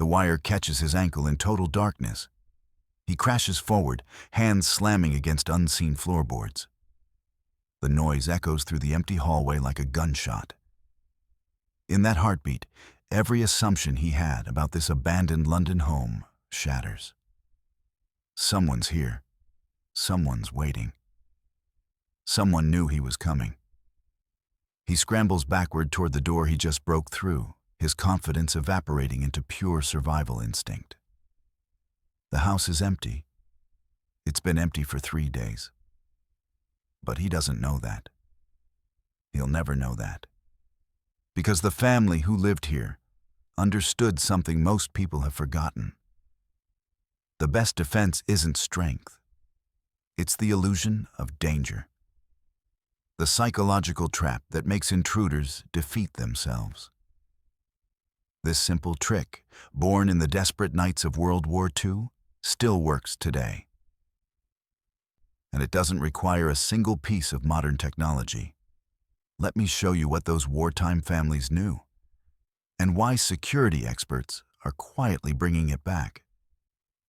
The wire catches his ankle in total darkness. He crashes forward, hands slamming against unseen floorboards. The noise echoes through the empty hallway like a gunshot. In that heartbeat, every assumption he had about this abandoned London home shatters. Someone's here. Someone's waiting. Someone knew he was coming. He scrambles backward toward the door he just broke through, his confidence evaporating into pure survival instinct. The house is empty. It's been empty for 3 days. But he doesn't know that. He'll never know that. Because the family who lived here understood something most people have forgotten. The best defense isn't strength. It's the illusion of danger. The psychological trap that makes intruders defeat themselves. This simple trick, born in the desperate nights of World War II, still works today. And it doesn't require a single piece of modern technology. Let me show you what those wartime families knew, and why security experts are quietly bringing it back.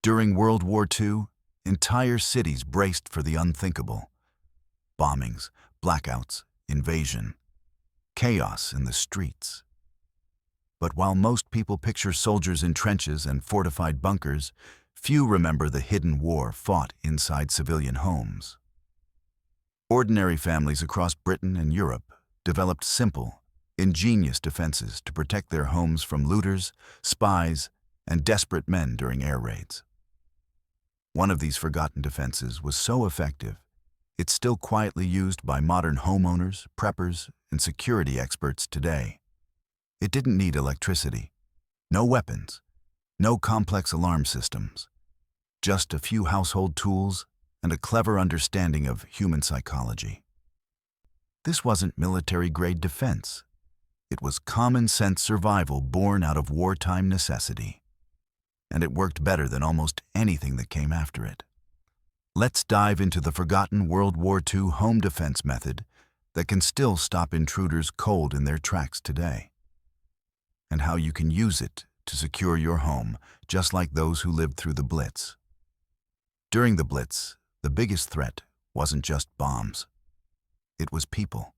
During World War II, entire cities braced for the unthinkable. Bombings, blackouts, invasion, chaos in the streets. But while most people picture soldiers in trenches and fortified bunkers, few remember the hidden war fought inside civilian homes. Ordinary families across Britain and Europe developed simple, ingenious defenses to protect their homes from looters, spies, and desperate men during air raids. One of these forgotten defenses was so effective, it's still quietly used by modern homeowners, preppers, and security experts today. It didn't need electricity, no weapons, no complex alarm systems, just a few household tools and a clever understanding of human psychology. This wasn't military-grade defense. It was common-sense survival born out of wartime necessity. And it worked better than almost anything that came after it. Let's dive into the forgotten World War II home defense method that can still stop intruders cold in their tracks today, and how you can use it to secure your home, just like those who lived through the Blitz. During the Blitz, the biggest threat wasn't just bombs. It was people.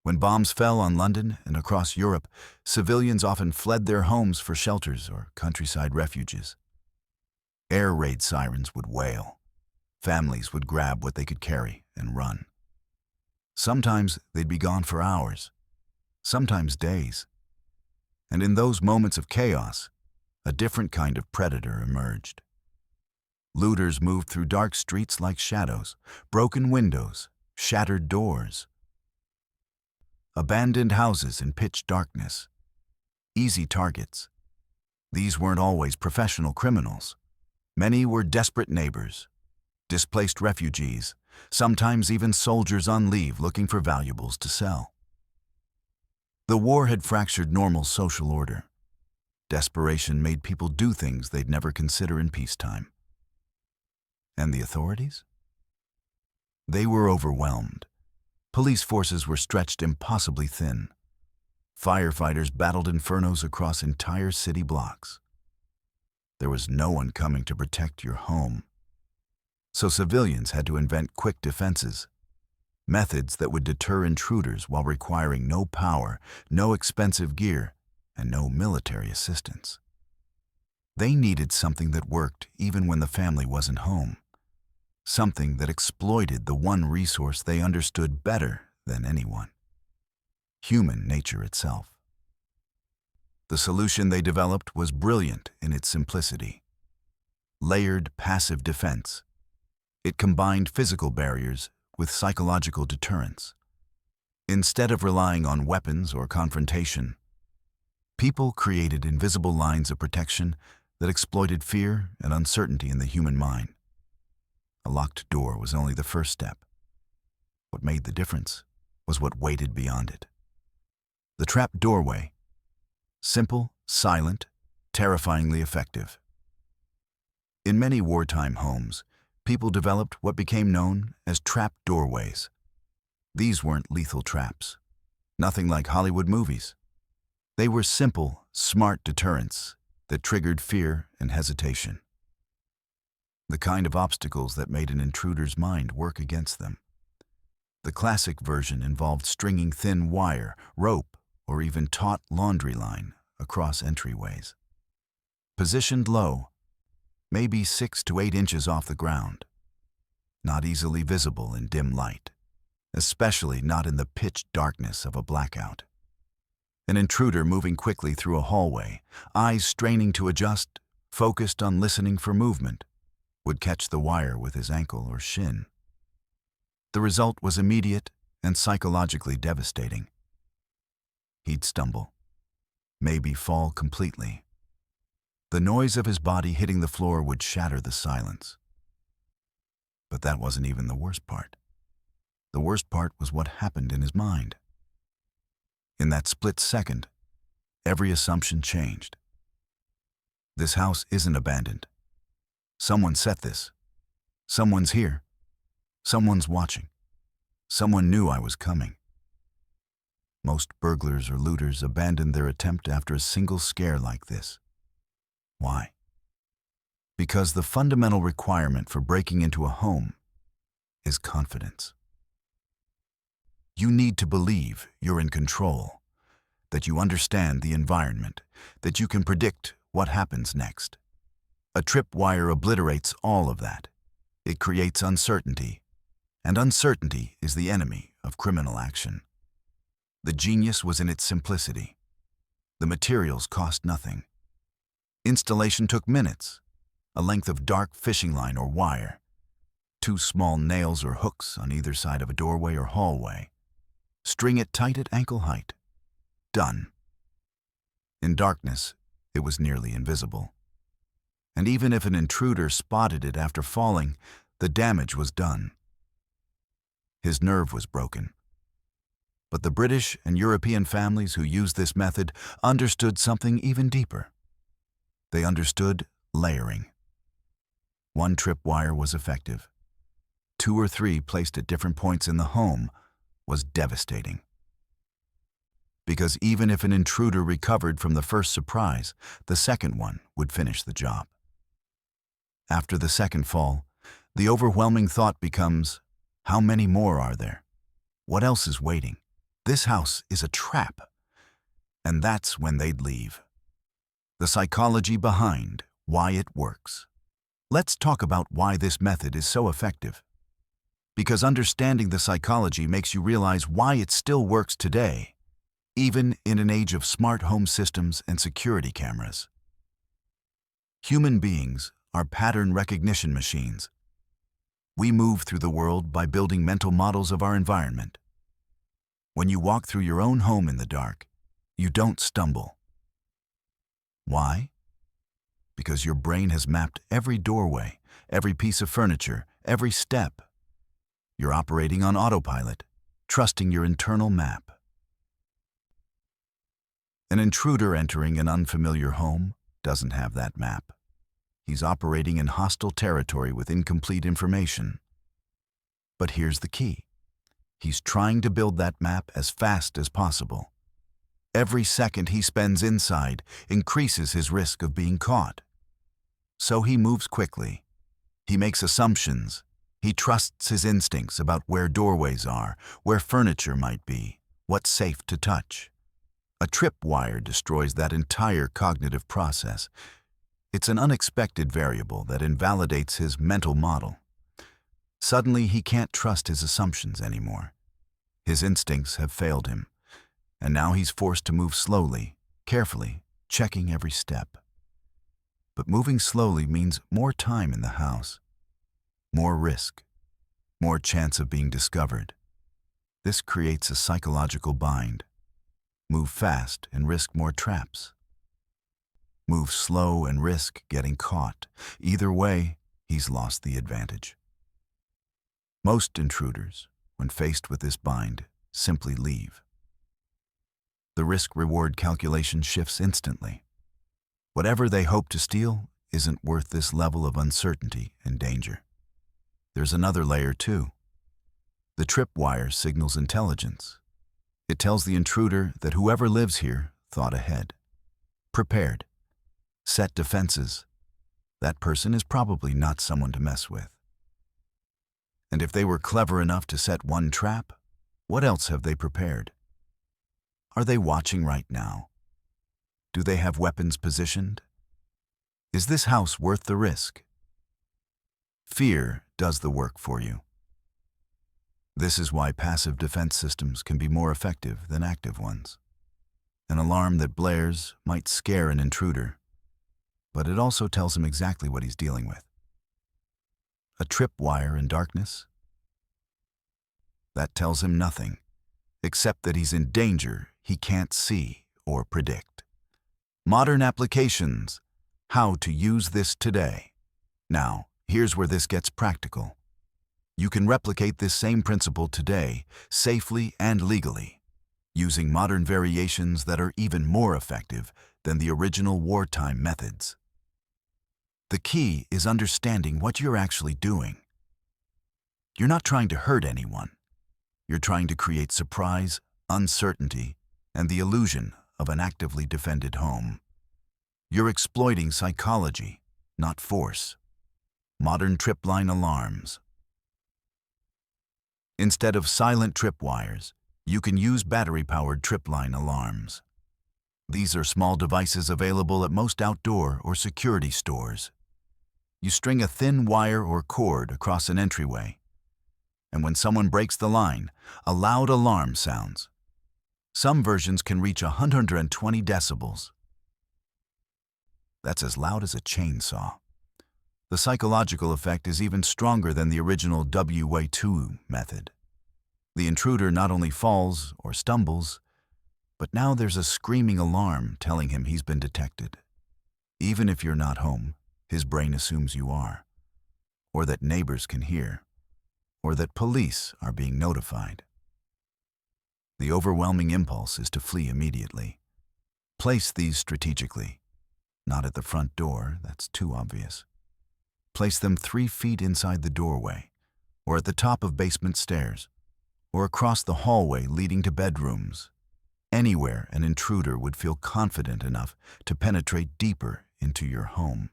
When bombs fell on London and across Europe, civilians often fled their homes for shelters or countryside refuges. Air raid sirens would wail. Families would grab what they could carry and run. Sometimes they'd be gone for hours, sometimes days. And in those moments of chaos, a different kind of predator emerged. Looters moved through dark streets like shadows, broken windows, shattered doors. Abandoned houses in pitch darkness. Easy targets. These weren't always professional criminals. Many were desperate neighbors, displaced refugees, sometimes even soldiers on leave looking for valuables to sell. The war had fractured normal social order. Desperation made people do things they'd never consider in peacetime. And the authorities? They were overwhelmed. Police forces were stretched impossibly thin. Firefighters battled infernos across entire city blocks. There was no one coming to protect your home. So civilians had to invent quick defenses, methods that would deter intruders while requiring no power, no expensive gear, and no military assistance. They needed something that worked even when the family wasn't home. Something that exploited the one resource they understood better than anyone: human nature itself. The solution they developed was brilliant in its simplicity. Layered passive defense. It combined physical barriers with psychological deterrence. Instead of relying on weapons or confrontation, people created invisible lines of protection that exploited fear and uncertainty in the human mind. A locked door was only the first step. What made the difference was what waited beyond it. The trap doorway. Simple, silent, terrifyingly effective. In many wartime homes, people developed what became known as trap doorways. These weren't lethal traps. Nothing like Hollywood movies. They were simple, smart deterrents, that triggered fear and hesitation. The kind of obstacles that made an intruder's mind work against them. The classic version involved stringing thin wire, rope, or even taut laundry line across entryways. Positioned low, maybe 6 to 8 inches off the ground. Not easily visible in dim light, especially not in the pitch darkness of a blackout. An intruder moving quickly through a hallway, eyes straining to adjust, focused on listening for movement, would catch the wire with his ankle or shin. The result was immediate and psychologically devastating. He'd stumble, maybe fall completely. The noise of his body hitting the floor would shatter the silence. But that wasn't even the worst part. The worst part was what happened in his mind. In that split second, every assumption changed. This house isn't abandoned. Someone set this. Someone's here. Someone's watching. Someone knew I was coming. Most burglars or looters abandon their attempt after a single scare like this. Why? Because the fundamental requirement for breaking into a home is confidence. You need to believe you're in control, that you understand the environment, that you can predict what happens next. A tripwire obliterates all of that. It creates uncertainty, and uncertainty is the enemy of criminal action. The genius was in its simplicity. The materials cost nothing. Installation took minutes, a length of dark fishing line or wire, 2 small nails or hooks on either side of a doorway or hallway. String it tight at ankle height. Done. In darkness, it was nearly invisible. And even if an intruder spotted it after falling, the damage was done. His nerve was broken. But the British and European families who used this method understood something even deeper. They understood layering. 1 tripwire was effective. 2 or 3 placed at different points in the home was devastating. Because even if an intruder recovered from the first surprise, the second one would finish the job. After the second fall, the overwhelming thought becomes, how many more are there? What else is waiting? This house is a trap. And that's when they'd leave. The psychology behind why it works. Let's talk about why this method is so effective. Because understanding the psychology makes you realize why it still works today, even in an age of smart home systems and security cameras. Human beings are pattern recognition machines. We move through the world by building mental models of our environment. When you walk through your own home in the dark, you don't stumble. Why? Because your brain has mapped every doorway, every piece of furniture, every step. You're operating on autopilot, trusting your internal map. An intruder entering an unfamiliar home doesn't have that map. He's operating in hostile territory with incomplete information. But here's the key. He's trying to build that map as fast as possible. Every second he spends inside increases his risk of being caught. So he moves quickly. He makes assumptions. He trusts his instincts about where doorways are, where furniture might be, what's safe to touch. A tripwire destroys that entire cognitive process. It's an unexpected variable that invalidates his mental model. Suddenly, he can't trust his assumptions anymore. His instincts have failed him, and now he's forced to move slowly, carefully, checking every step. But moving slowly means more time in the house, more risk, more chance of being discovered. This creates a psychological bind. Move fast and risk more traps. Move slow and risk getting caught. Either way, he's lost the advantage. Most intruders, when faced with this bind, simply leave. The risk-reward calculation shifts instantly. Whatever they hope to steal isn't worth this level of uncertainty and danger. There's another layer too. The tripwire signals intelligence. It tells the intruder that whoever lives here thought ahead, prepared. Set defenses. That person is probably not someone to mess with. And if they were clever enough to set one trap, what else have they prepared? Are they watching right now? Do they have weapons positioned? Is this house worth the risk? Fear does the work for you. This is why passive defense systems can be more effective than active ones. An alarm that blares might scare an intruder, but it also tells him exactly what he's dealing with. A tripwire in darkness? That tells him nothing, except that he's in danger he can't see or predict. Modern applications. How to use this today. Now, here's where this gets practical. You can replicate this same principle today, safely and legally, using modern variations that are even more effective than the original wartime methods. The key is understanding what you're actually doing. You're not trying to hurt anyone. You're trying to create surprise, uncertainty, and the illusion of an actively defended home. You're exploiting psychology, not force. Modern tripline alarms. Instead of silent tripwires, you can use battery-powered tripline alarms. These are small devices available at most outdoor or security stores. You string a thin wire or cord across an entryway, and when someone breaks the line, a loud alarm sounds. Some versions can reach 120 decibels. That's as loud as a chainsaw. The psychological effect is even stronger than the original WWII method. The intruder not only falls or stumbles, but now there's a screaming alarm telling him he's been detected. Even if you're not home, his brain assumes you are, or that neighbors can hear, or that police are being notified. The overwhelming impulse is to flee immediately. Place these strategically. Not at the front door, that's too obvious. Place them 3 feet inside the doorway, or at the top of basement stairs, or across the hallway leading to bedrooms. Anywhere an intruder would feel confident enough to penetrate deeper into your home.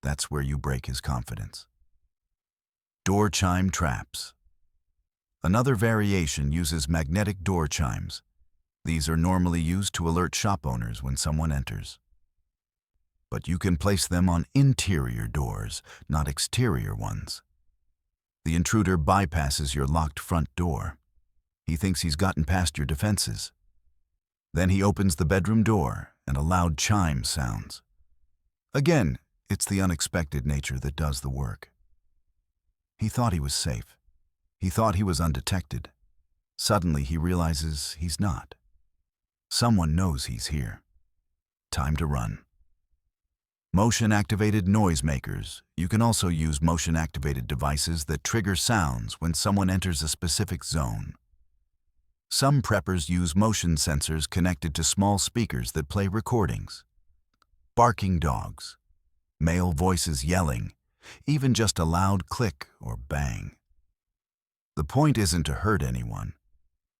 That's where you break his confidence. Door chime traps. Another variation uses magnetic door chimes. These are normally used to alert shop owners when someone enters. But you can place them on interior doors, not exterior ones. The intruder bypasses your locked front door. He thinks he's gotten past your defenses. Then he opens the bedroom door and a loud chime sounds. Again, it's the unexpected nature that does the work. He thought he was safe. He thought he was undetected. Suddenly he realizes he's not. Someone knows he's here. Time to run. Motion-activated noisemakers. You can also use motion-activated devices that trigger sounds when someone enters a specific zone. Some preppers use motion sensors connected to small speakers that play recordings. Barking dogs, male voices yelling, even just a loud click or bang. The point isn't to hurt anyone.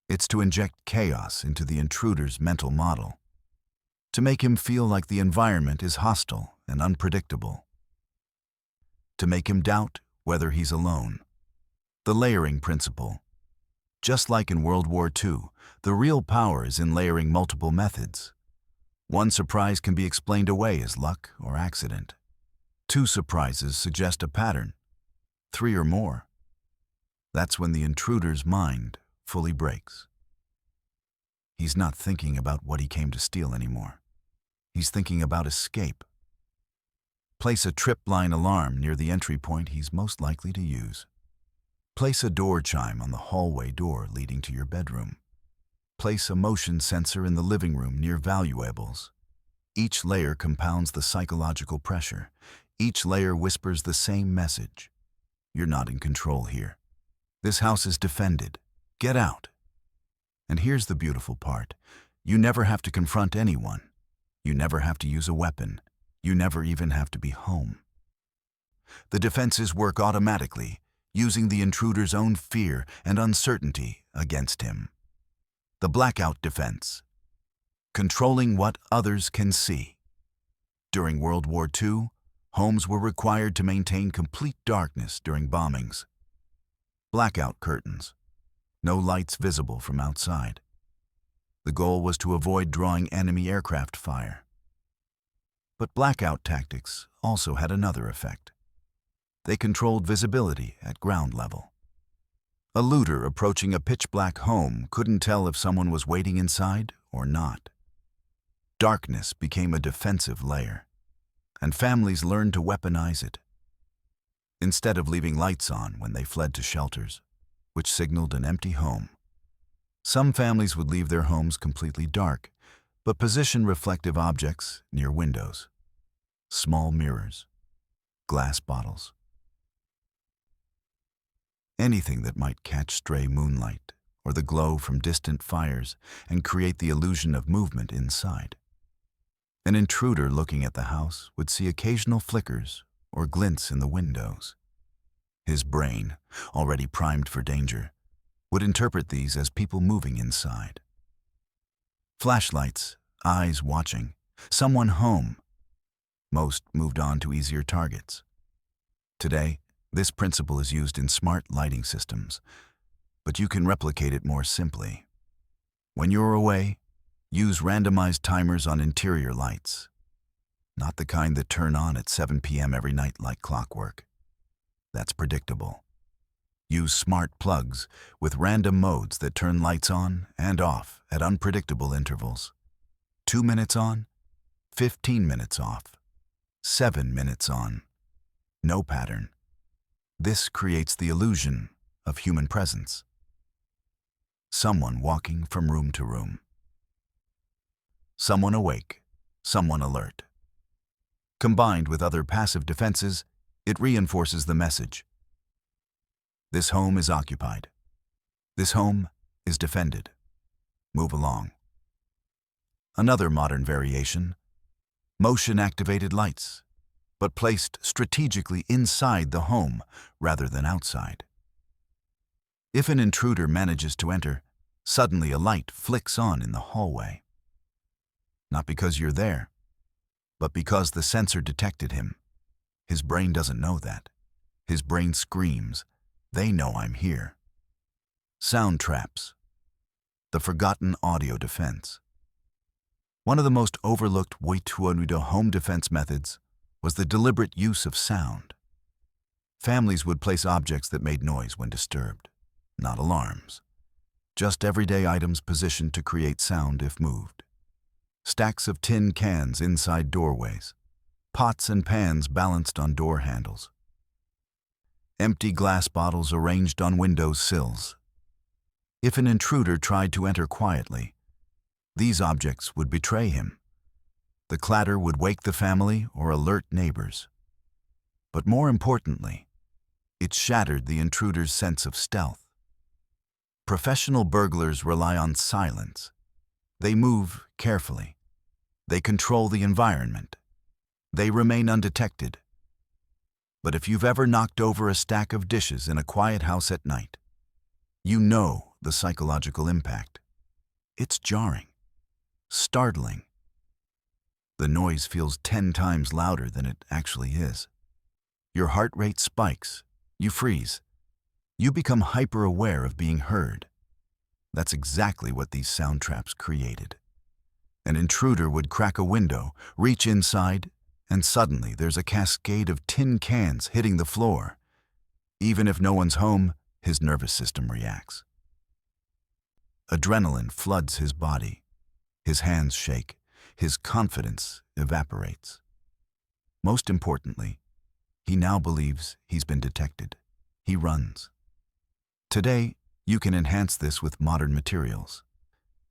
It's to inject chaos into the intruder's mental model, to make him feel like the environment is hostile and unpredictable, to make him doubt whether he's alone. The layering principle. Just like in World War II, the real power is in layering multiple methods. One surprise can be explained away as luck or accident. 2 surprises suggest a pattern. 3 or more. That's when the intruder's mind fully breaks. He's not thinking about what he came to steal anymore. He's thinking about escape. Place a tripline alarm near the entry point he's most likely to use. Place a door chime on the hallway door leading to your bedroom. Place a motion sensor in the living room near valuables. Each layer compounds the psychological pressure. Each layer whispers the same message. You're not in control here. This house is defended. Get out. And here's the beautiful part. You never have to confront anyone. You never have to use a weapon. You never even have to be home. The defenses work automatically, using the intruder's own fear and uncertainty against him. The blackout defense. Controlling what others can see. During World War II, homes were required to maintain complete darkness during bombings. Blackout curtains. No lights visible from outside. The goal was to avoid drawing enemy aircraft fire. But blackout tactics also had another effect. They controlled visibility at ground level. A looter approaching a pitch-black home couldn't tell if someone was waiting inside or not. Darkness became a defensive layer, and families learned to weaponize it. Instead of leaving lights on when they fled to shelters, which signaled an empty home, some families would leave their homes completely dark, but position reflective objects near windows. Small mirrors, glass bottles. Anything that might catch stray moonlight or the glow from distant fires and create the illusion of movement inside. An intruder looking at the house would see occasional flickers or glints in the windows. His brain, already primed for danger, would interpret these as people moving inside. Flashlights, eyes watching, someone home. Most moved on to easier targets. Today, this principle is used in smart lighting systems, but you can replicate it more simply. When you're away, use randomized timers on interior lights, not the kind that turn on at 7 p.m. every night like clockwork. That's predictable. Use smart plugs with random modes that turn lights on and off at unpredictable intervals. 2 minutes on, 15 minutes off, 7 minutes on. No pattern. This creates the illusion of human presence. Someone walking from room to room. Someone awake, someone alert. Combined with other passive defenses, it reinforces the message. This home is occupied. This home is defended. Move along. Another modern variation, motion-activated lights, but placed strategically inside the home rather than outside. If an intruder manages to enter, suddenly a light flicks on in the hallway. Not because you're there, but because the sensor detected him. His brain doesn't know that. His brain screams, "They know I'm here." Sound traps. The forgotten audio defense. One of the most overlooked WWII home defense methods was the deliberate use of sound. Families would place objects that made noise when disturbed, not alarms. Just everyday items positioned to create sound if moved. Stacks of tin cans inside doorways. Pots and pans balanced on door handles. Empty glass bottles arranged on window sills. If an intruder tried to enter quietly, these objects would betray him. The clatter would wake the family or alert neighbors. But more importantly, it shattered the intruder's sense of stealth. Professional burglars rely on silence. They move carefully. They control the environment. They remain undetected. But if you've ever knocked over a stack of dishes in a quiet house at night, you know the psychological impact. It's jarring, startling. The noise feels 10 times louder than it actually is. Your heart rate spikes. You freeze. You become hyper-aware of being heard. That's exactly what these sound traps created. An intruder would crack a window, reach inside, and suddenly there's a cascade of tin cans hitting the floor. Even if no one's home, his nervous system reacts. Adrenaline floods his body. His hands shake. His confidence evaporates. Most importantly, he now believes he's been detected. He runs. Today, you can enhance this with modern materials.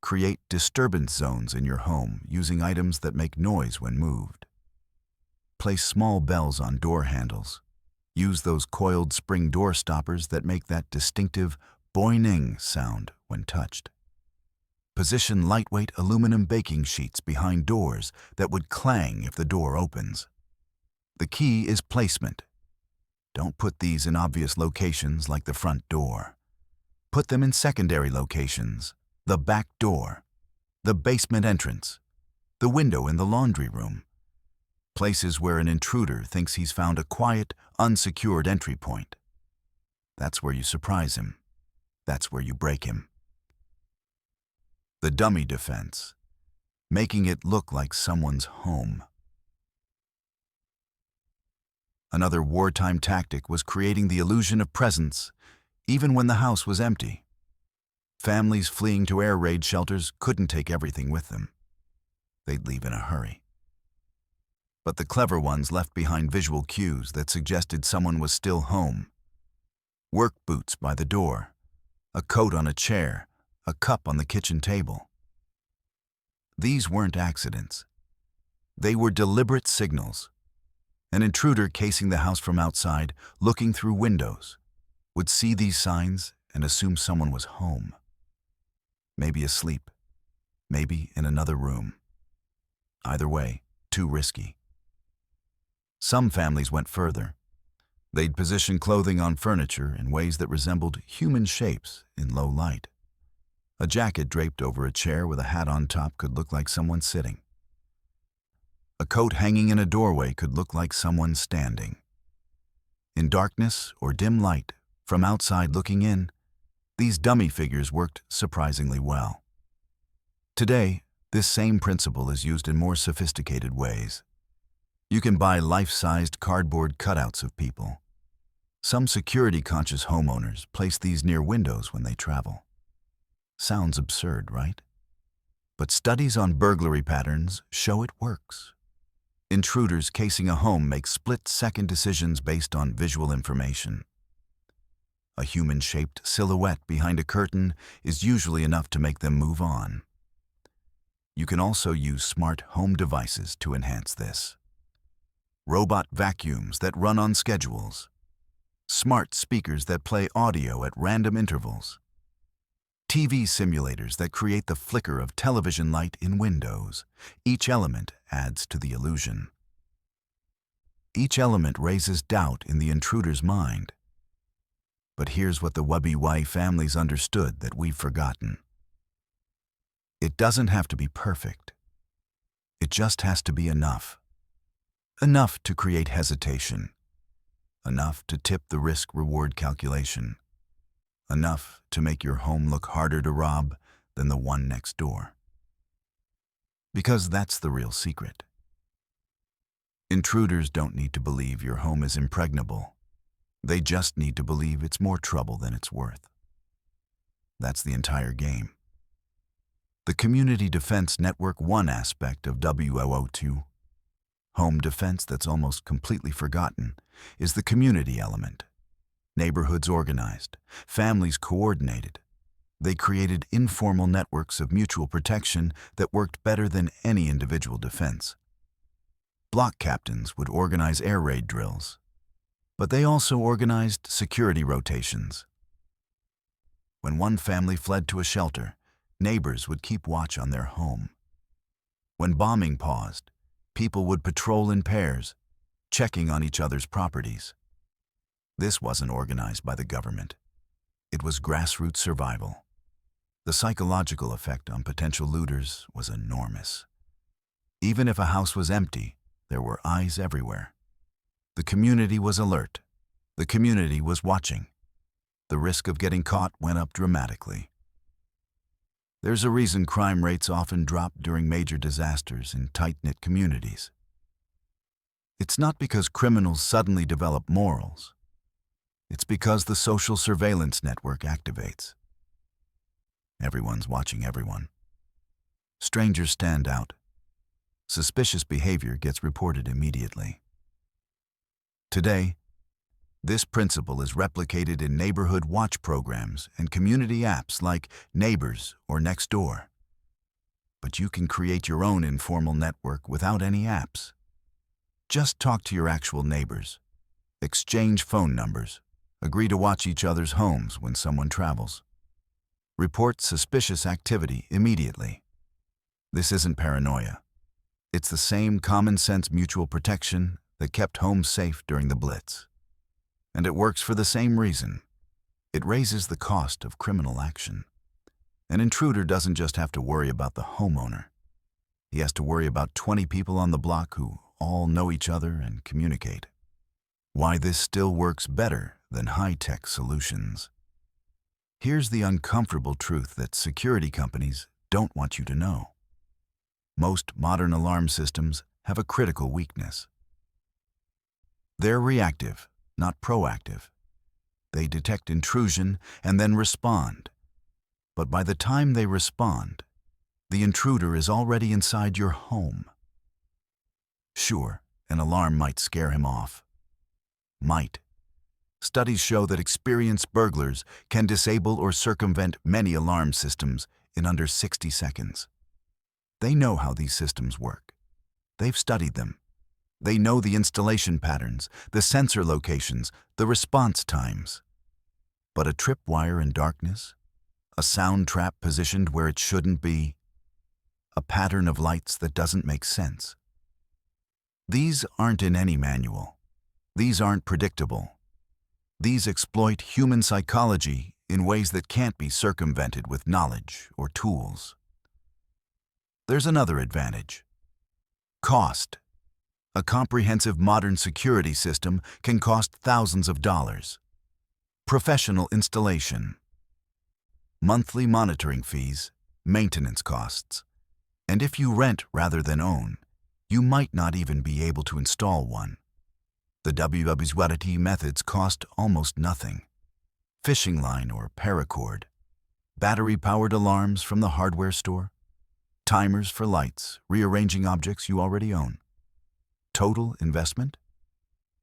Create disturbance zones in your home using items that make noise when moved. Place small bells on door handles. Use those coiled spring door stoppers that make that distinctive boing sound when touched. Position lightweight aluminum baking sheets behind doors that would clang if the door opens. The key is placement. Don't put these in obvious locations like the front door. Put them in secondary locations, the back door, the basement entrance, the window in the laundry room. places where an intruder thinks he's found a quiet, unsecured entry point. That's where you surprise him. That's where you break him. The dummy defense, making it look like someone's home. Another wartime tactic was creating the illusion of presence, even when the house was empty. Families fleeing to air raid shelters couldn't take everything with them. They'd leave in a hurry. But the clever ones left behind visual cues that suggested someone was still home. Work boots by the door, a coat on a chair, a cup on the kitchen table. These weren't accidents. They were deliberate signals. An intruder casing the house from outside, looking through windows, would see these signs and assume someone was home. Maybe asleep, maybe in another room. Either way, too risky. Some families went further. They'd position clothing on furniture in ways that resembled human shapes in low light. A jacket draped over a chair with a hat on top could look like someone sitting. A coat hanging in a doorway could look like someone standing. In darkness or dim light, from outside looking in, these dummy figures worked surprisingly well. Today, this same principle is used in more sophisticated ways. You can buy life-sized cardboard cutouts of people. Some security-conscious homeowners place these near windows when they travel. Sounds absurd, right? But studies on burglary patterns show it works. Intruders casing a home make split-second decisions based on visual information. A human-shaped silhouette behind a curtain is usually enough to make them move on. You can also use smart home devices to enhance this. Robot vacuums that run on schedules. Smart speakers that play audio at random intervals. TV simulators that create the flicker of television light in windows. Each element adds to the illusion. Each element raises doubt in the intruder's mind. But here's what the WWII families understood that we've forgotten. It doesn't have to be perfect. It just has to be enough. Enough to create hesitation. Enough to tip the risk-reward calculation. Enough to make your home look harder to rob than the one next door. Because that's the real secret. Intruders don't need to believe your home is impregnable. They just need to believe it's more trouble than it's worth. That's the entire game. The Community Defense Network one aspect of WWII, home defense that's almost completely forgotten, is the community element. Neighborhoods organized, families coordinated. They created informal networks of mutual protection that worked better than any individual defense. Block captains would organize air raid drills, but they also organized security rotations. When one family fled to a shelter, neighbors would keep watch on their home. When bombing paused, people would patrol in pairs, checking on each other's properties. This wasn't organized by the government. It was grassroots survival. The psychological effect on potential looters was enormous. Even if a house was empty, there were eyes everywhere. The community was alert. The community was watching. The risk of getting caught went up dramatically. There's a reason crime rates often drop during major disasters in tight-knit communities. It's not because criminals suddenly develop morals. It's because the social surveillance network activates. Everyone's watching everyone. Strangers stand out. Suspicious behavior gets reported immediately. Today, this principle is replicated in neighborhood watch programs and community apps like Neighbors or Nextdoor. But you can create your own informal network without any apps. Just talk to your actual neighbors. Exchange phone numbers. Agree to watch each other's homes when someone travels. Report suspicious activity immediately. This isn't paranoia. It's the same common-sense mutual protection that kept homes safe during the Blitz. And it works for the same reason. It raises the cost of criminal action. An intruder doesn't just have to worry about the homeowner. He has to worry about 20 people on the block who all know each other and communicate. Why this still works better than high-tech solutions. Here's the uncomfortable truth that security companies don't want you to know. Most modern alarm systems have a critical weakness. They're reactive, not proactive. They detect intrusion and then respond. But by the time they respond, the intruder is already inside your home. Sure, an alarm might scare him off. Might. Studies show that experienced burglars can disable or circumvent many alarm systems in under 60 seconds. They know how these systems work. They've studied them. They know the installation patterns, the sensor locations, the response times. But a tripwire in darkness? A sound trap positioned where it shouldn't be? A pattern of lights that doesn't make sense? These aren't in any manual. These aren't predictable. These exploit human psychology in ways that can't be circumvented with knowledge or tools. There's another advantage. Cost. A comprehensive modern security system can cost thousands of dollars. Professional installation. Monthly monitoring fees, maintenance costs. And if you rent rather than own, you might not even be able to install one. The WWII methods cost almost nothing. Fishing line or paracord. Battery-powered alarms from the hardware store. Timers for lights, rearranging objects you already own. Total investment?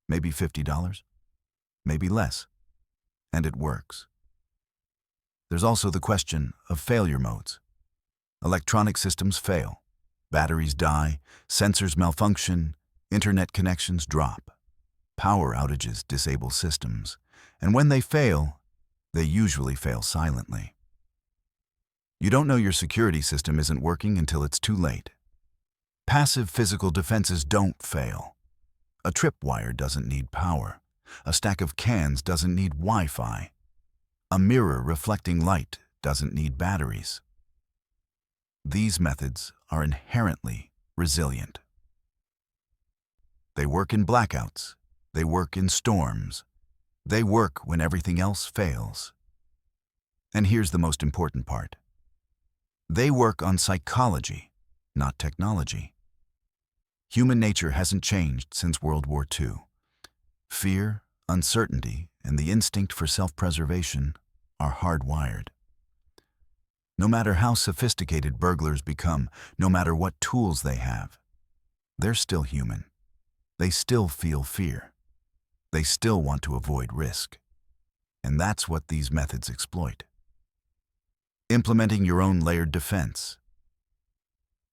Maybe $50, maybe less. And it works. There's also the question of failure modes. Electronic systems fail. Batteries die, sensors malfunction, internet connections drop. Power outages disable systems, and when they fail, they usually fail silently. You don't know your security system isn't working until it's too late. Passive physical defenses don't fail. A tripwire doesn't need power. A stack of cans doesn't need Wi-Fi. A mirror reflecting light doesn't need batteries. These methods are inherently resilient. They work in blackouts. They work in storms. They work when everything else fails. And here's the most important part. They work on psychology, not technology. Human nature hasn't changed since World War II. Fear, uncertainty, and the instinct for self-preservation are hardwired. No matter how sophisticated burglars become, no matter what tools they have, they're still human. They still feel fear. They still want to avoid risk. And that's what these methods exploit. Implementing your own layered defense.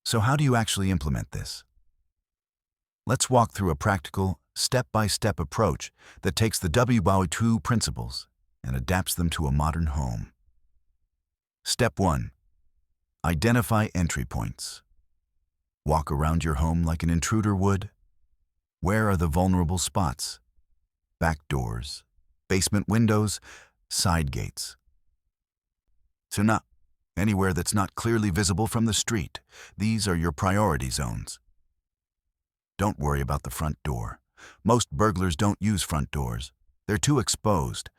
So how do you actually implement this? Let's walk through a practical, step-by-step approach that takes the WWII principles and adapts them to a modern home. Step 1. Identify entry points. Walk around your home like an intruder would. Where are the vulnerable spots? Back doors, basement windows, side gates. So not anywhere that's not clearly visible from the street. These are your priority zones. Don't worry about the front door. Most burglars don't use front doors. They're too exposed.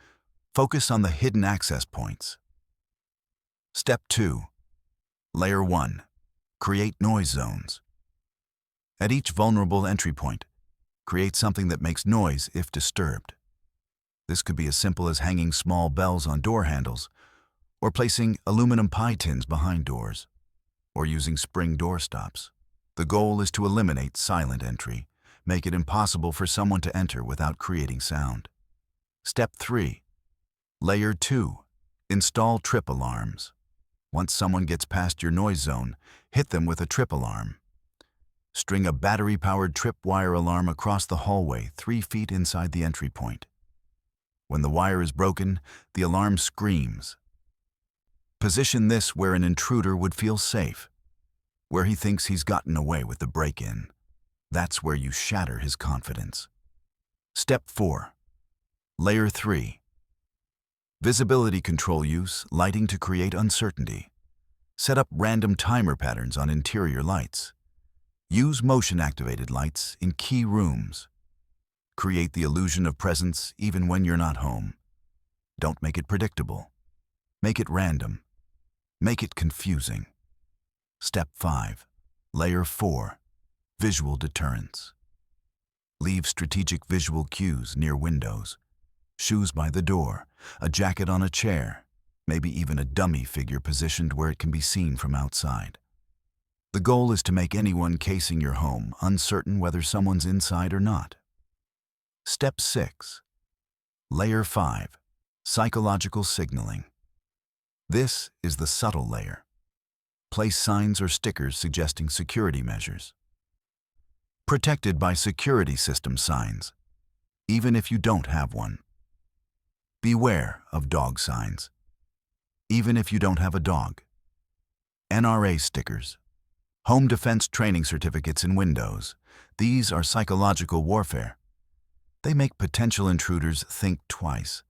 Focus on the hidden access points. Step 2. Layer 1. Create noise zones. At each vulnerable entry point, create something that makes noise if disturbed. This could be as simple as hanging small bells on door handles, or placing aluminum pie tins behind doors, or using spring door stops. The goal is to eliminate silent entry, make it impossible for someone to enter without creating sound. Step 3. Layer 2. Install trip alarms. Once someone gets past your noise zone, hit them with a trip alarm. String a battery-powered tripwire alarm across the hallway 3 feet inside the entry point. When the wire is broken, the alarm screams. Position this where an intruder would feel safe, where he thinks he's gotten away with the break-in. That's where you shatter his confidence. Step 4. Layer 3. Visibility control use, lighting to create uncertainty. Set up random timer patterns on interior lights. Use motion-activated lights in key rooms. Create the illusion of presence even when you're not home. Don't make it predictable. Make it random. Make it confusing. Step 5. Layer 4. Visual deterrence. Leave strategic visual cues near windows, shoes by the door, a jacket on a chair, maybe even a dummy figure positioned where it can be seen from outside. The goal is to make anyone casing your home uncertain whether someone's inside or not. Step 6. Layer 5. Psychological signaling. This is the subtle layer. Place signs or stickers suggesting security measures. Protected by security system signs, even if you don't have one. Beware of dog signs, even if you don't have a dog. NRA stickers. Home defense training certificates in windows. These are psychological warfare. They make potential intruders think twice.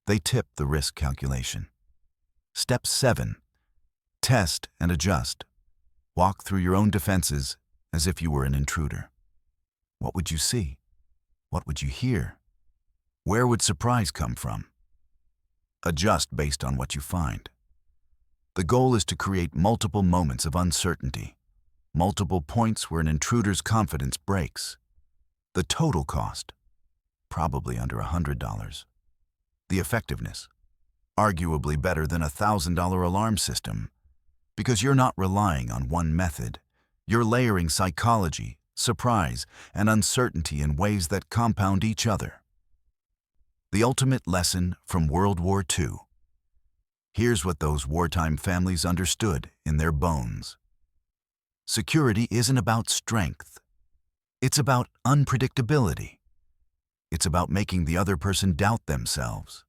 They tip the risk calculation. Step 7. Test and adjust. Walk through your own defenses as if you were an intruder. What would you see? What would you hear? Where would surprise come from? Adjust based on what you find. The goal is to create multiple moments of uncertainty, multiple points where an intruder's confidence breaks. The total cost, probably under $100. The effectiveness, arguably better than a $1,000 alarm system, because you're not relying on one method. You're layering psychology, surprise, and uncertainty in ways that compound each other. The ultimate lesson from World War II. Here's what those wartime families understood in their bones. Security isn't about strength. It's about unpredictability. It's about making the other person doubt themselves.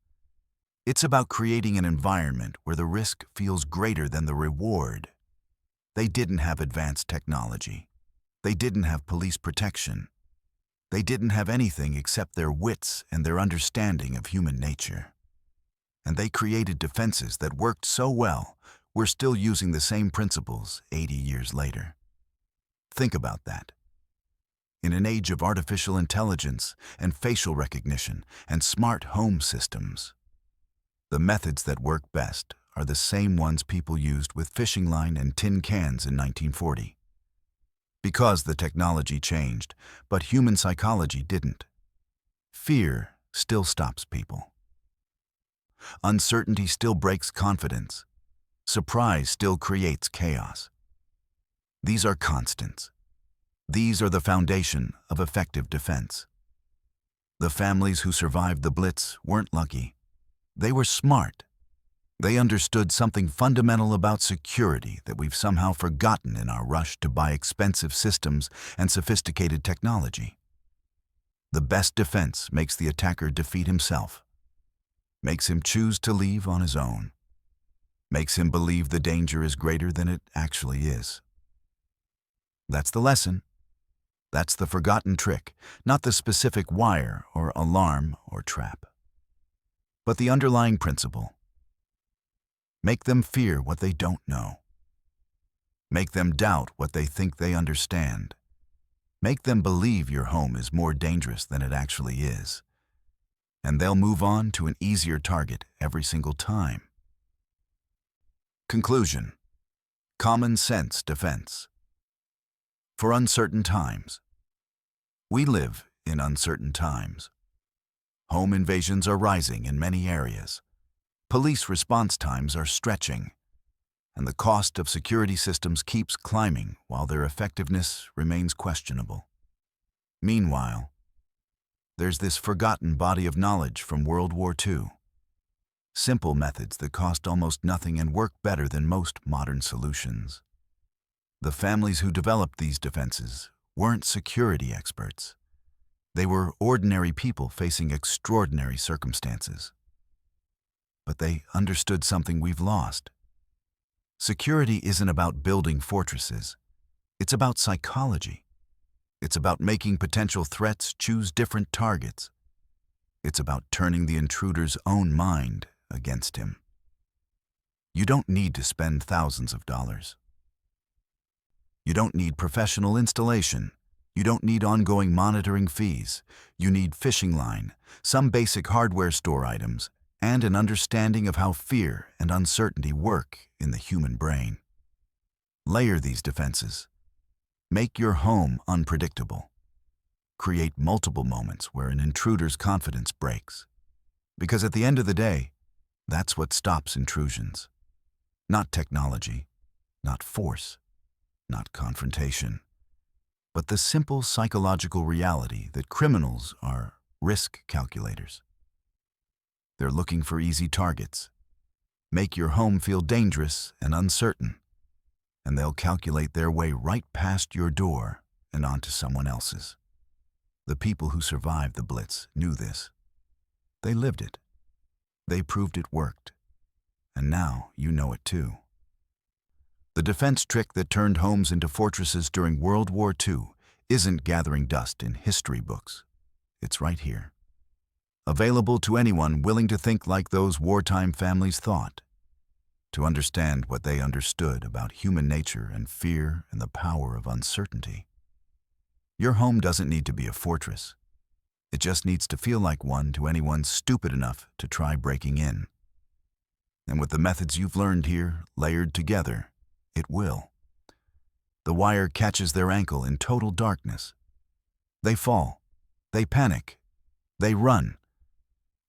It's about creating an environment where the risk feels greater than the reward. They didn't have advanced technology. They didn't have police protection. They didn't have anything except their wits and their understanding of human nature. And they created defenses that worked so well, we're still using the same principles 80 years later. Think about that. In an age of artificial intelligence and facial recognition and smart home systems, the methods that work best are the same ones people used with fishing line and tin cans in 1940. Because the technology changed, but human psychology didn't. Fear still stops people. Uncertainty still breaks confidence. Surprise still creates chaos. These are constants. These are the foundation of effective defense. The families who survived the Blitz weren't lucky. They were smart. They understood something fundamental about security that we've somehow forgotten in our rush to buy expensive systems and sophisticated technology. The best defense makes the attacker defeat himself, makes him choose to leave on his own, makes him believe the danger is greater than it actually is. That's the lesson. That's the forgotten trick, not the specific wire or alarm or trap, but the underlying principle. Make them fear what they don't know. Make them doubt what they think they understand. Make them believe your home is more dangerous than it actually is. And they'll move on to an easier target every single time. Conclusion. Common sense defense. For uncertain times. We live in uncertain times. Home invasions are rising in many areas. Police response times are stretching, and the cost of security systems keeps climbing while their effectiveness remains questionable. Meanwhile, there's this forgotten body of knowledge from World War II. Simple methods that cost almost nothing and work better than most modern solutions. The families who developed these defenses weren't security experts. They were ordinary people facing extraordinary circumstances. But they understood something we've lost. Security isn't about building fortresses. It's about psychology. It's about making potential threats choose different targets. It's about turning the intruder's own mind against him. You don't need to spend thousands of dollars. You don't need professional installation. You don't need ongoing monitoring fees. You need fishing line, some basic hardware store items, and an understanding of how fear and uncertainty work in the human brain. Layer these defenses. Make your home unpredictable. Create multiple moments where an intruder's confidence breaks. Because at the end of the day, that's what stops intrusions. Not technology, not force, not confrontation, but the simple psychological reality that criminals are risk calculators. They're looking for easy targets. Make your home feel dangerous and uncertain, and they'll calculate their way right past your door and onto someone else's. The people who survived the Blitz knew this. They lived it. They proved it worked. And now you know it too. The defense trick that turned homes into fortresses during World War II isn't gathering dust in history books. It's right here. Available to anyone willing to think like those wartime families thought, to understand what they understood about human nature and fear and the power of uncertainty. Your home doesn't need to be a fortress. It just needs to feel like one to anyone stupid enough to try breaking in. And with the methods you've learned here layered together, it will. The wire catches their ankle in total darkness. They fall. They panic. They run.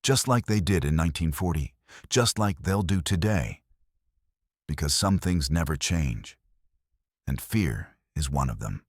Just like they did in 1940. Just like they'll do today. Because some things never change. And fear is one of them.